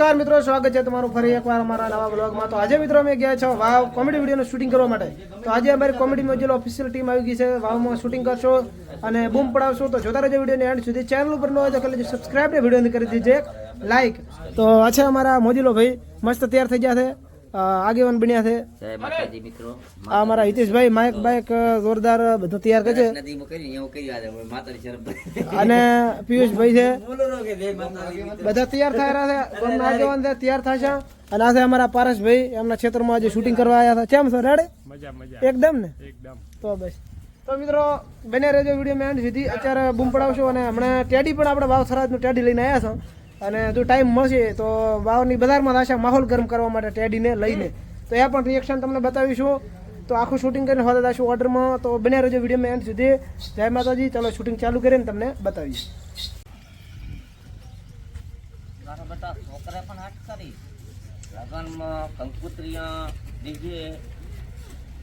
નમસ્કાર મિત્રો, સ્વાગત છે તમારું ફરી એકવાર અમારા નવા બ્લોગમાં। તો આજે મિત્રો અમે ગયા છો વાવ કોમેડી વિડીયોનું શૂટિંગ કરવા માટે। તો આજે અમારી કોમેડી મોજેલો ઓફિશિયલ ટીમ આવી ગઈ છે, વાવમાં શૂટિંગ કરશો અને બૂમ પડાવશો। તો જોતા રહેજો વિડીયોને એન્ડ સુધી। ચેનલ ઉપર ન હોય તો કરી લેજો સબસ્ક્રાઇબ ને વિડીયોને કરી દેજો એક લાઈક। તો આ છે અમારા મોજીલો ભાઈ, મસ્ત તૈયાર થઈ ગયા છે, આગેવાન બન્યા છે। જય માતાજી મિત્રો। આ અમારા હિતેશભાઈ માઇક બાઇક જોરદાર બધું તૈયાર કરે છે નદીમાં કરી એવું કરી આલે માતાજી શરમ અને પિયુષભાઈ છે, બધા તૈયાર થઈ રહ્યા છે, ગામના આગેવાન છે, તૈયાર થશે। અને આ છે અમારા પારસભાઈ, એમના ક્ષેત્રમાં આજે શૂટિંગ કરવા આવ્યા હતા। કેમ છો, રેડી? મજા મજા એકદમ ને? એકદમ। તો બસ તો મિત્રો બને રહેજો વિડીયો એન્ડ સુધી। અત્યારે બૂમ પડાવશો અને હમણાં ટેડી પણ આપણે વાવ થરાદનું ટેડી લઈને આવ્યા છો અને જો ટાઈમ મળશે તો વાવની બજારમાં થશે માહોલ ગરમ કરવા માટે ટેડીને લઈને, તો એ પણ રિએક્શન તમને બતાવીશું। તો આખું શૂટિંગ કરીને હોતા થશું ઓર્ડરમાં, તો બને રહેજો વિડીયોમાં એન્ડ સુધી। જય માતાજી। ચાલો શૂટિંગ ચાલુ કરીને તમને બતાવીએ। મારા બેટા છોકરા પણ હાથ કરી લગનમાં કંકુત્રીયા દીજે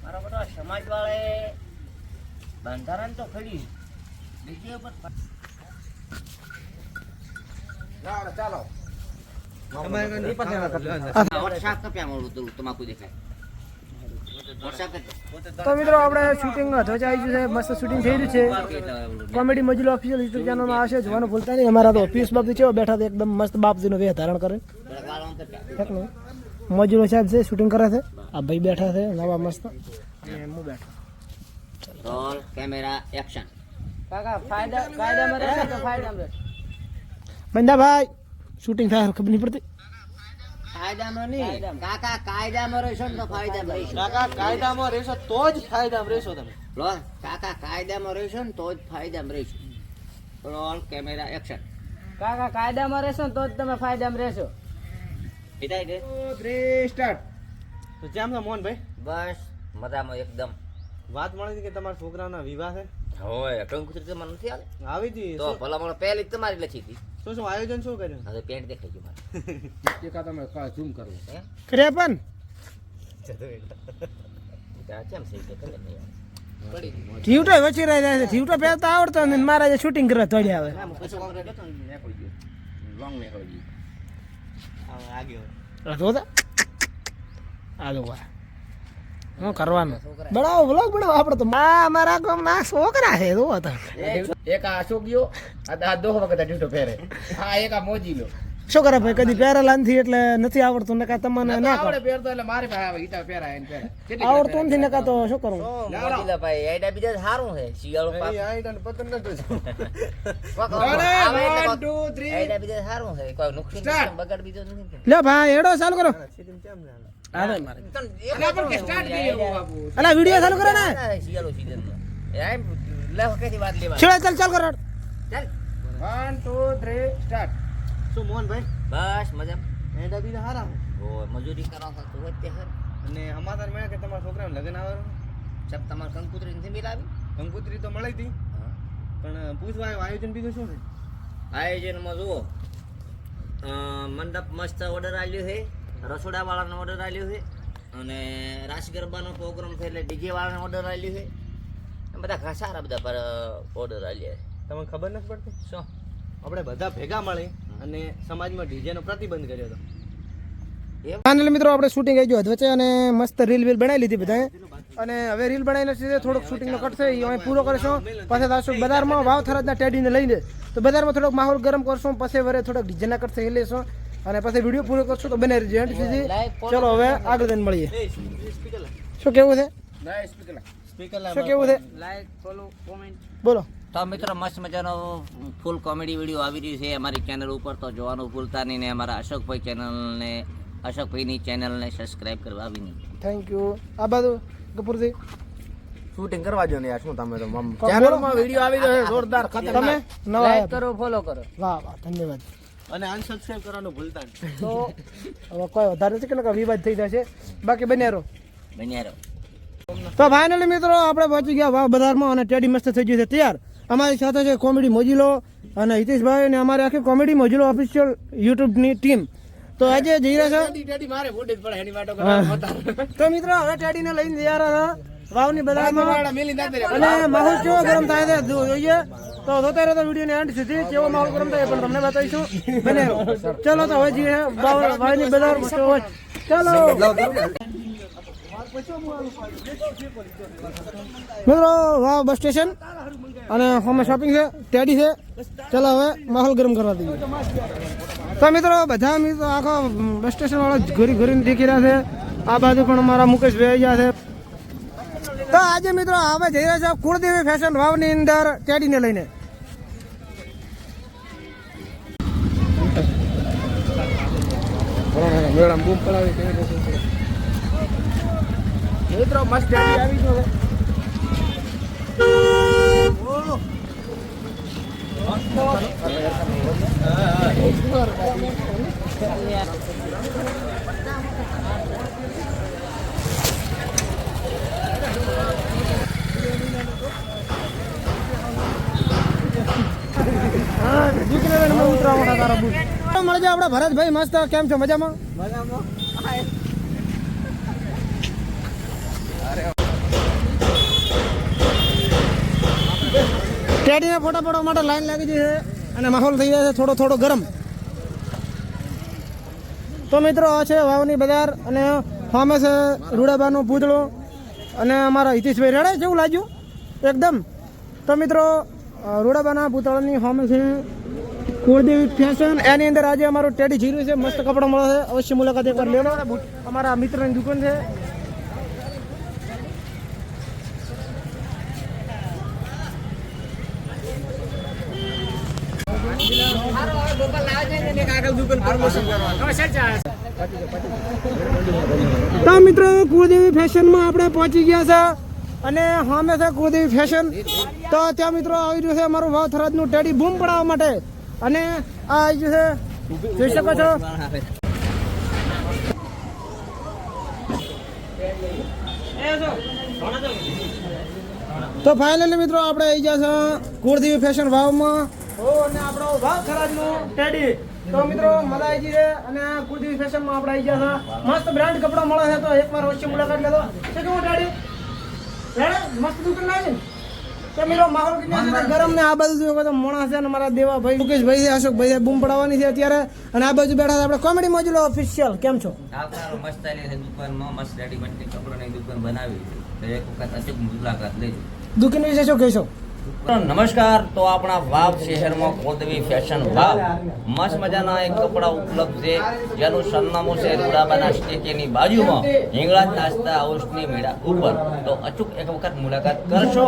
મારા બેટા સમાજ વાળાએ બંધારણ તો ખરી દીજે પર ચાલો વરસાદ કપ્યા મળું તું તમાકુ દેખાય વરસાદ તો મિત્રો આપણે શૂટિંગ ધ્વજા આવી ગયું છે, મસ્ત શૂટિંગ થઈ રહ્યું છે। કોમેડી મોજીલો ઓફિશિયલ યુટ્યુબ ચેનલમાં આવશે, જોવાનું ભૂલતા નહીં। અમારા તો પીસ બાપજી છે બેઠા હતા એકદમ મસ્ત બાપજીનો વેહ ધારણ કરે મોજીલો સાહેબ છે, શૂટિંગ કરે છે। આ ભાઈ બેઠા છે નવા મસ્ત અને હું બેઠો। રોલ કેમેરા એક્શન બંદાભાઈ શૂટિંગ થાય ખબર નહીં પડતી। કાયદામાં નહીં કાકા, કાયદામાં રહેશો ને તો ફાયદામાં રહેશો કાકા કાયદામાં રહેશો તો જ ફાયદામાં રહેશો તમે। લો કાકા કાયદામાં રહેશો ને તો જ ફાયદામાં રહેશો। રોલ કેમેરા એક્શન કાકા કાયદામાં રહેશો ને તો જ તમે ફાયદામાં રહેશો। વિદાય દે 3 સ્ટાર્ટ। તો જેમ છો મોહનભાઈ? બસ મજામાં એકદમ। વાત મળી કે તમારા છોકરાના વિવાહ છે? હોય કંકુત્રી તો મને નથી આલે આવી હતી તો ભલામણ પહેલી જ તમારી લખી હતી। શું આયોજન શું કર્યું? હવે પેન્ટ દેખાઈ ગયું મારે એકા તમે ઝૂમ કરો હે કર્યા પણ કેમ છે કે કરે નહીં પડી ઠીવટો વચ્ચે રહી જાય છે, ઠીવટો પહેરતા આવડતો ને મારા જે શૂટિંગ કરવા તોડી આવે। લોંગ મે હોય આગળ જોતા આ જો શું કરવાનું, બનાવો બ્લોગ બનાવો આપણે તો। મારા ગામના છોકરા છે જો તો એક આ અશોક ગયો આ દો વખત ડ્યુટો પહેરે હા એક આ મોજીલો શું કરે ભાઈ, કદી પહેરેલા નથી એટલે નથી આવડતું, નકા તમને ના આવડે પહેરતો એટલે મારી પાસે આવે ઈટા પહેરાય એને પહેરે આવડતું નથી, નકા તો શું કરું? મોજીલા ભાઈ આઈડા બીજા સારું છે શિયાળો પાક આઈડાને પતંગ ન જોજો આઈડા 1 2 3 બીજા સારું છે કોઈ નુકસાન બગાડ બીજો નથી લે ભાઈ એડો ચાલુ કરો। આવે મારે અલા વિડિયો ચાલુ કરો ને, શિયાળો સીઝન એમ લે વખતની વાત લેવા છેડા ચાલ ચાલ કરો ચાલ 1 2 3 સ્ટાર્ટ। શું મોહનભાઈ બસ મજા એડા બીજા હારા ઓ મજૂરી કરો છો તો વચ્ચે હર અને અમારા મળે કે તમારા છોકરાને લગ્ન આવવાનું સબ તમાર કંકુત્રી નથી મિલાવી કંકુત્રી તો મળી હતી પણ પૂછવા આયોજન બીજું શું છે? આયોજનમાં જુઓ મંડપ મસ્ત ઓર્ડર આવ્યો છે, રસોડા વાળાનો ઓર્ડર આવ્યો છે અને રાસ ગરબાનો પ્રોગ્રામ છે એટલે ડીજે વાળાનો ઓર્ડર આવ્યો છે, બધા સારા બધા પર ઓર્ડર આવ્યા છે। તમને ખબર નથી પડતી શું આપણે બધા ભેગા મળી અને સમાજમાં ડીજે નો પ્રતિબંધ કર્યો હતો। એમ ફાઇનલી મિત્રો આપણે શૂટિંગ આવી ગયું વચ્ચે અને મસ્ત રીલ બનાવી લીધી બધાએ અને હવે રીલ બનાવીને સીધે થોડોક શૂટિંગનો કટ છે એ અમે પૂરો કરીશું। પછી આવશું બજારમાં વાવ થરાદના ટેડીને લઈને, તો બજારમાં થોડોક માહોલ ગરમ કરશું, પછી વરે થોડોક ડીજેના કટ છે એ લેશું અને પછી વિડીયો પૂરો કરશું। તો બને રહેજો એન્ડ સુધી। ચલો હવે આગળ જઈને મળીએ। શું કેવું છે? શું કેવું છે? લાઈક ફોલો કોમેન્ટ બોલો। તો મિત્રો મસ્ત મજાનો ફૂલ કોમેડી વિડીયો આવી રહ્યું છે અમારી ચેનલ ઉપર, તો જોવાનું ભૂલતા નહીં ને અમારા અશોકભાઈની ચેનલને સબસ્ક્રાઇબ કરવા આવી નહીં। Thank you. આ બાજુ કપૂરજી શૂટિંગ કરવા જો ને યાર શું તમે તો ચેનલમાં વિડિયો આવી રહ્યો છે જોરદાર તમે ખતરનાક નવા લાઈક આવ્યા. કરો ફોલો કરો। વાહ વાહ ધન્યવાદ। અને અનસબસ્ક્રાઇબ કરવાનું ભૂલતા નહીં। તો હવે કોઈ વધારે નથી કે નકા વિવાદ થઈ જશે, બાકી બન્યા રહો। બન્યા રહો। તો ફાઇનલી મિત્રો આપણે પહોંચી ગયા વાવ બજારમાં અને ટેડી મસ્ત થઈ ગયું છે તૈયાર। અમારી સાથે છે કોમેડી મોજીલો અને હિતેશભાઈ અને અમારી આખી કોમેડી મોજીલો ઓફિશિયલ યુટ્યુબની ટીમ। તો આજે જઈ રહ્યા છે ટેડી મારે ફોટો જ પડે એની વાટો તો મિત્રો હવે ટેડીને લઈને તૈયાર હતા વાવની બજારમાં વાળા મેલી ના દે અને માહોલ કેવો ગરમ થાય છે જોઈએ તો જોતા રહો તો વિડીયોની એન્ડ સુધી કેવો માહોલ ગરમ થાય એ પણ તમને બતાવીશું બને રહો. ચલો તો હવે જઈએ વાવની બજાર ચાલો મિત્રો વાવ બસ સ્ટેશન અને હોમે શોપિંગ છે ટેડી છે. ચાલો હવે માહોલ ગરમ કરવા દઈએ. તો મિત્રો બધા મિત્રો આખો બસ સ્ટેશન વાળા ઘરી ઘરીને દેખી રહ્યા છે. આ બાજુ પણ અમારા મુકેશભાઈ ગયા છે. તો આજે મિત્રો હવે જઈ રહ્યા છે કુળદેવી ફેશન વાવની અંદર ટેડીને લઈને. મેડમ બૂમ પડાવી મિત્રો મસ્ત ગાડી આવી ગયો મળે છે આપડા ભરતભાઈ મસ્ત. કેમ છો? મજામાં? ટેડીને ફોટા પાડવા માટે લાઈન લાગી ગઈ છે અને માહોલ થઈ જાય છે થોડો થોડો ગરમ. તો મિત્રો આ છે વાવની બજાર અને સામે છે રૂડાબાનો પૂતળો અને અમારા હિતેશભાઈ રેડે જેવું લાગ્યું એકદમ. તો મિત્રો રૂડાબાના પૂતળાની સામે છે કુળદેવી ફેશન. એની અંદર આજે અમારું ટેડી જીરું છે. મસ્ત કપડાં મળે છે. અવશ્ય મુલાકાત એકવાર લેવો. અમારા મિત્રની દુકાન છે. તો મિત્રો કુળદેવી ફેશનમાં આપણે પહોંચી ગયા છે અને સામે છે કુળદેવી ફેશન. તો ત્યાં મિત્રો આવી રહ્યું છે અમારું વાવ થરાદનું ટેડી બૂમ પડાવવા માટે અને આ આવી ગયું છે જોઈ શકો છો. તો ફાઇનલી મિત્રો આપણે આવી ગયા છે કુળદેવી ફેશન વાવમાં અને આપણો વાવ થરાદનું ટેડી. તો મિત્રો મજા આવી ગઈ છે અને કુળદેવી ફેશનમાં આપણે આવી ગયા છે. મસ્ત બ્રાન્ડ કપડા મળે છે તો એકવાર અવશ્ય મુલાકાત લેજો. છે કેવું ટેડી? મસ્ત દુકાન લાગે ને. તો મિત્રો માહોલ ગરમ ને આ બાજુ જોયો તો મોણા છે અને મારા દેવા ભાઈ મુકેશભાઈ છે, અશોકભાઈ બૂમ પડાવવાની છે અત્યારે અને આ બાજુ બેઠા છે આપણે કોમેડી મોજુલો ઓફિશિયલ. કેમ છો? મસ્ત આલી છે દુકાનમાં, મસ્ત રેડીમેડ કપડાની દુકાન બનાવી છે. તો એક વખત અચૂક મુલાકાત લેજો. દુકાન વિશે શું કહેશો? નમસ્કાર. તો આપણા વાવ શહેરમાં કુળદેવી ફેશન વાવ મસ્ત મજાના એક કપડા ઉપલબ્ધ છે જેનું સરનામું છે રૂડાબાના સ્ટેચની બાજુમાં હિંગળાજ નાસ્તા હાઉસની મેળા ઉપર. તો અચૂક એક વખત મુલાકાત કરશો.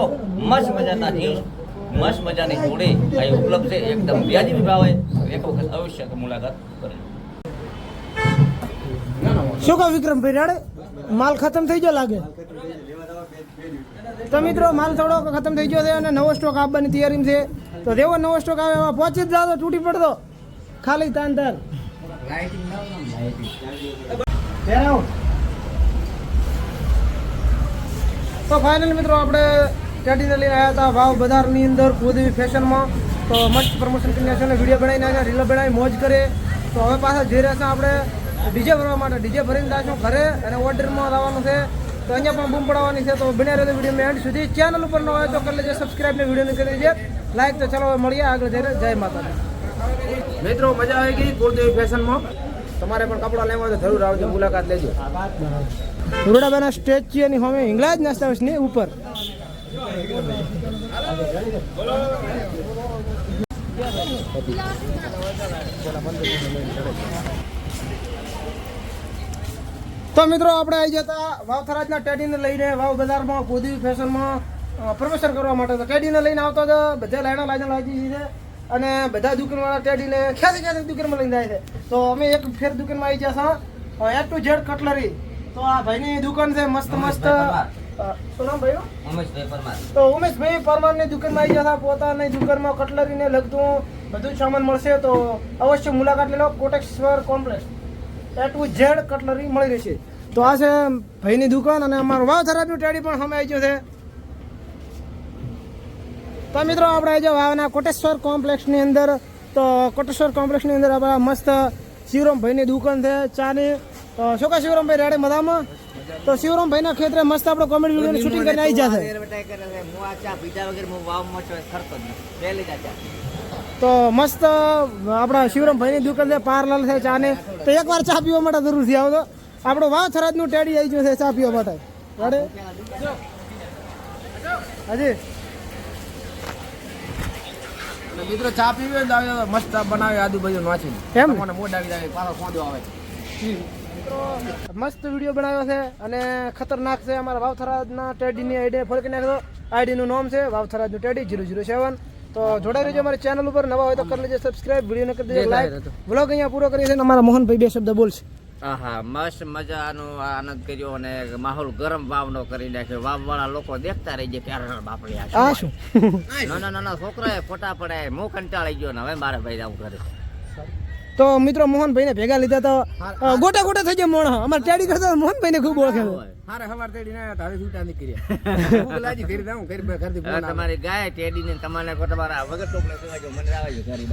મસ્ત મજાના જીન્સ, મસ્ત મજાની જોડી અહીં ઉપલબ્ધ છે એકદમ વ્યાજબી ભાવે. એક વખત અવશ્ય મુલાકાત કરજો. શું કહો વિક્રમભાઈ? રેડે માલ ખતમ થઈ ગયો લાગે. તો મિત્રો માલ થોડો ખતમ થઈ ગયો છે અને નવો સ્ટોક આવવાની તૈયારી છે. તો જેવો નવો સ્ટોક આવે એમાં પહોંચી જ જાવ, તૂટી પડતો ખાલી તાન તાન. તો ફાઇનલ મિત્રો આપણે ટેડીને લઈને આવ્યા હતા વાવ બજારની અંદર કુળદેવી ફેશનમાં. તો મસ્ત પ્રમોશન કરીને છે ને વિડીયો બનાવીને આવ્યા, રીલો બનાવી મોજ કરે. તો હવે પાછા જઈ રહ્યા છે આપણે ડીજે ભરવા માટે. ડીજે ભરીને જઈશું ઘરે અને ઓર્ડરમાં આવવાનું છે. તો અહીંયા પણ બૂમ પડાવવાની છે. તો બને રહેજો વિડીયો એન્ડ સુધી. ચેનલ ઉપર ન હોય તો કરી લેજો સબસ્ક્રાઈબ ને વિડીયોને કરી દેજે લાઈક. તો ચાલો મળીએ આગળ જઈને. જય માતાજી. મિત્રો મજા આવી ગઈ કુળદેવી ફેશનમાં. તમારે પણ કપડા લેવા હોય તો જરૂર આવજો, મુલાકાત લેજો. રૂડાબાના સ્ટેચ્યુની સામે હિંગળાજ નાસ્તા હાઉસની ઉપર. તો મિત્રો આપણે આવી જતા વાવ થરાદના ટેડીને લઈને વાવ બજારમાં કુળદેવી ફેશનમાં પ્રમોશન કરવા માટે. તો ટેડીને લઈને આવતો તો બધા લાઈનો લાગી છે અને બધા દુકાનવાળા ટેડીને ક્યાંથી દુકાનમાં લઈને જાય છે. તો અમે એક ફેર દુકાનમાં આવી ગયા છે A to Z કટલરી. તો આ ભાઈની દુકાન છે મસ્ત મસ્ત. શું નામ ભાઈનું? ઉમેશભાઈ પરમાર. તો ઉમેશભાઈ પરમારની દુકાનમાં આવી ગયા. પોતાની દુકાનમાં કટલરીને લગતું બધું સામાન મળશે. તો અવશ્ય મુલાકાત લઈ લો. Koteshwar complex A to Z cutlery મળી રહેશે. તો આ છે ભાઈની દુકાન અને અમારું વાવ થરાદનું ટેડી પણ સામે આવી ગયું છે. તો મિત્રો આપણે આવી જાવ વાવના કોટેશ્વર કોમ્પ્લેક્સની અંદર. તો કોટેશ્વર કોમ્પ્લેક્સની અંદર આપણે મસ્ત શિવરામભાઈની દુકાન છે ચાની. તો શું કહે શિવરામભાઈ? રેડે મજામાં? તો શિવરામભાઈ ના ખેતરે મસ્ત આપણો કોમેડી વિડીયો શૂટિંગ કરીને આવી જશે એડવર્ટાઈઝ કરે છે હું આ ચા પીધા વગર હું વાવમાં છો ખરતો જ નથી પહેલી જ આ ચા તો મસ્ત આપણા શિવરામભાઈની દુકાન છે પાર્લર છે ચા ને તો એકવાર ચા પીવા માટે જરૂરથી આવતો આપણો વાવ થરાદનું ટેડી આવી ગયું છે ચા પીવા માટે રેડી હાજી મિત્રો ચા પીવે તો મસ્ત બનાવે આજુબાજુ નાખીને એમ? મને મોઢ આવી જાય પાછો ખોદો આવે મસ્ત વિડીયો બનાવ્યો છે અને ખતરનાક છે અમારા વાવથરાજના ટેડીની આઈડી ફોલો કરી નાખો આઈડીનું નામ છે વાવથરાજનું ટેડી 007 તો જોડાઈ રહેજો અમારી ચેનલ ઉપર નવા હોય તો કરી લેજો સબસ્ક્રાઇબ વિડીયોને કરી દેજો લાઈક વ્લોગ અહીંયા પૂરો કરીએ છીએ અમારા મોહનભાઈ બે શબ્દ બોલશે આહા મસ્ત મજાનો આનંદ કર્યો અને માહોલ ગરમ વાવનો કરી નાખ્યો વાવવાળા લોકો દેખતા રહી ગયા ક્યારે બાપડી આ શું નાના છોકરાએ ફોટા પડાય હું કંટાળી ગયો ને હવે મારે ભાઈ આવું કરે તો મિત્રો મોહનભાઈને ભેગા લીધા તો ગોટા ગોટા થઈ ગયા મોણ અમારે ટેડી કરતા મોહનભાઈને ખૂબ ઓળખે છે હારે હવાર તેડી ના હતા હવે છૂટા નીકળ્યા ભૂખ લાગી ઘરે જાઉં ઘરે ઘરથી હવે તમારી ગાય ટેડી ને તમારે તમારા વગર ટોપલે મને આવે છે ઘરે